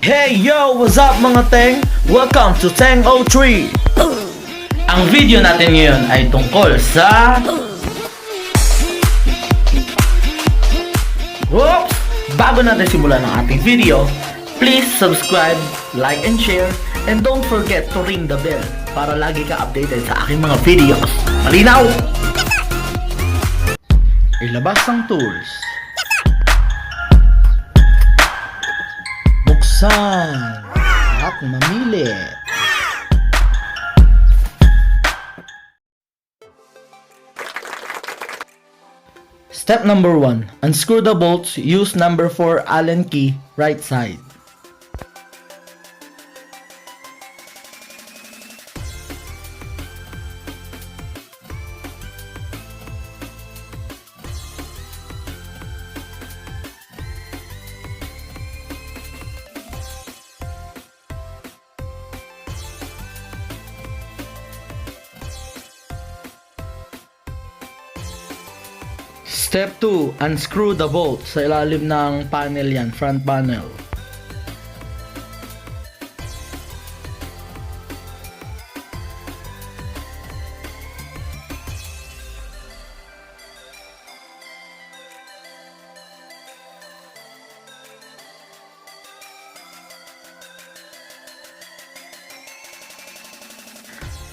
Hey yo! What's up mga Teng? Welcome to Teng 03. Ang video natin ngayon ay tungkol sa Oops! Bago natin simulan ang ating video, please subscribe, like and share, and don't forget to ring the bell para lagi ka updated sa aking mga videos. Malinaw! Ilabas ang tools. Buksan at mamili. Step number 1. Unscrew the bolts. Use number 4 Allen key, right side. Step 2. Unscrew the bolt. Sa ilalim ng panel yan, front panel.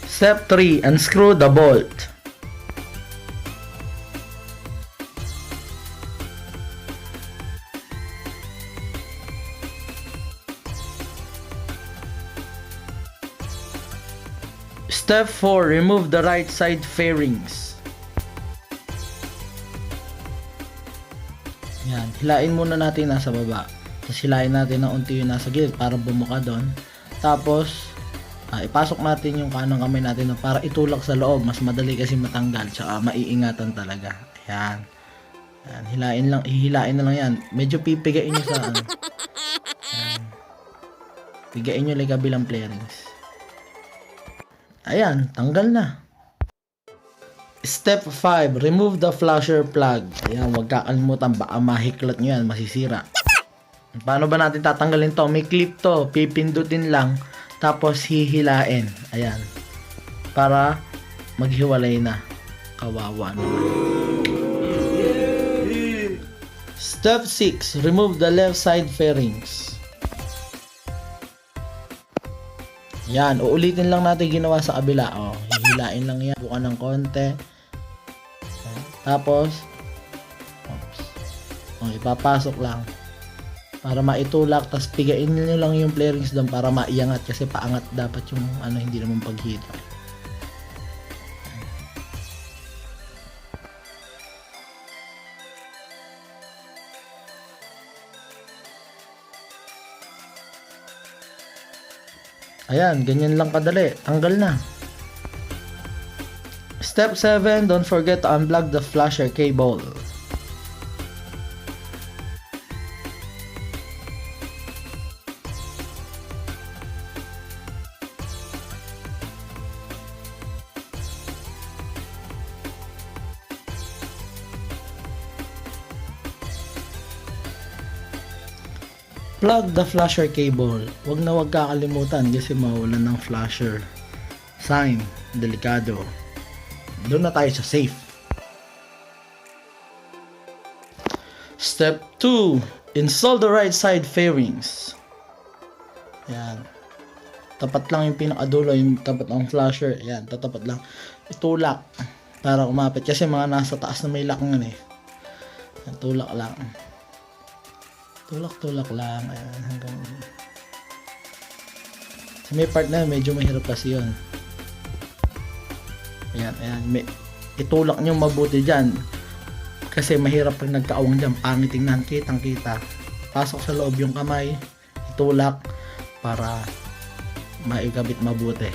Step 3. Unscrew the bolt. Step 4. Remove the right side fairings. Yan, hilain muna natin nasa baba. Tapos hilain natin ng unti yung nasa gilid para bumuka doon. Tapos ipasok natin yung kanang kamay natin para itulak sa loob. Mas madali kasi matanggal, tsaka maiingatan talaga. Yan. Yan, hihilain na lang yan. Medyo pipigain nyo sa ano. Yan. Pigain nyo lang kabilang fairings. Ayan, tanggal na. Step 5, remove the flasher plug. Ayan, huwag kakalimutan, baka mahiklat nyo yan, masisira. Paano ba natin tatanggalin to? May clip to, pipindutin lang, tapos hihilain. Ayan, para maghiwalay na. Kawawa naman. Step 6, remove the left side fairings. Yan, uulitin lang natin ginawa sa kabila. Oh, hihilain lang yan. Buka ng konti. Tapos, ipapasok lang. Para maitulak. Tapos pigain nyo lang yung fairings doon para maiangat. Kasi paangat dapat yung hindi naman paghito. Ayan, ganyan lang kadali. Tanggal na. Step 7, don't forget to unplug the flasher cable. Plug the flasher cable. Huwag kakalimutan kasi mawalan ng flasher sign. Delikado. Doon na tayo sa safe. Step 2. Install the right side fairings. Yan. Tapat lang yung pinakadulo, yung tapat ng flasher. Yan, tatapat lang. Itulak para umapit kasi mga nasa taas na may lakangan eh. Yan, tulak lang. Tulak lang. Ayan, hanggang sa may part na medyo mahirap kasi yun. Ayan. Itulak nyo mabuti dyan. Kasi mahirap pag nagkaawang dyan. Pangit tingnan, kitang kita. Pasok sa loob yung kamay. Itulak para maikabit mabuti.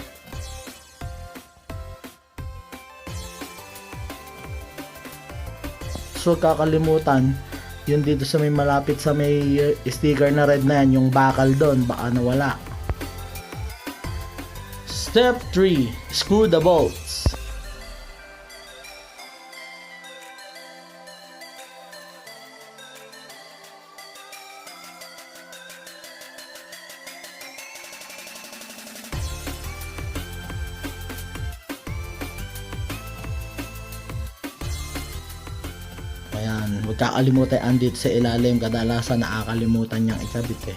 So kakalimutan yun dito sa may malapit sa may sticker na red na yan, yung bakal doon, baka nawala. Step 3. Screw the bolts. Ayan, huwag kakalimutan andito sa ilalim, kadalasan nakakalimutan niyang ikabit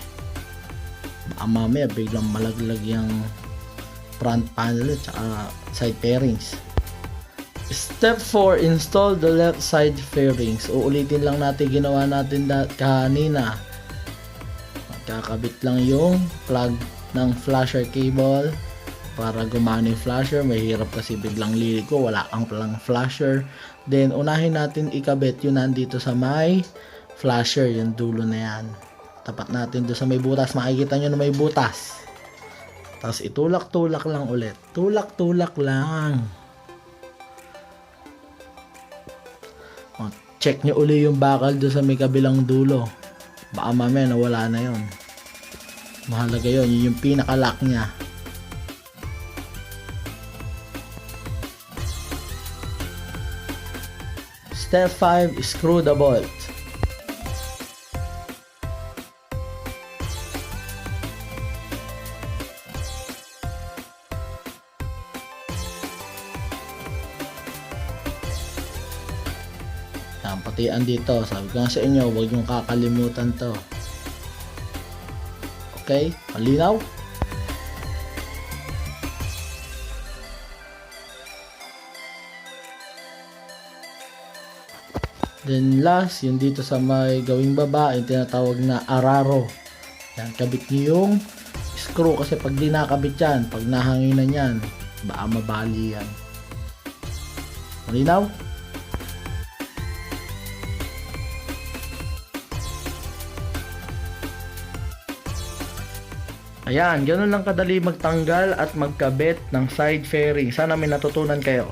baka mamaya biglang malaglag yung front panel at saka side fairings. Step 4, install the left side fairings. Uulitin lang natin ginawa natin kanina. Kakabit lang yung plug ng flasher cable para gumana yung flasher. Mahirap kasi biglang liliko, wala kang palang flasher. Then unahin natin ikabit yung nandito sa may flasher, yung dulo na yan. Tapat natin doon sa may butas, makikita nyo na may butas. Tapos itulak-tulak lang ulit. Tulak-tulak lang. Check nyo uli yung bakal doon sa may kabilang dulo. Baka mamaya nawala na yon. Mahalaga yon, yun yung pinaka-lock nya. Step 5, screw the bolt. Patian dito, sabi ko nga sa inyo, huwag yung kakalimutan to. Okay, malinaw? Then last, yung dito sa may gawing baba, yung tinatawag na araro. Yan, kabit niyo yung screw kasi pag di nakabit yan, pag nahanginan yan, baka mabali yan. Malinaw? Ayan, ganun lang kadali magtanggal at magkabit ng side fairing. Sana may natutunan kayo.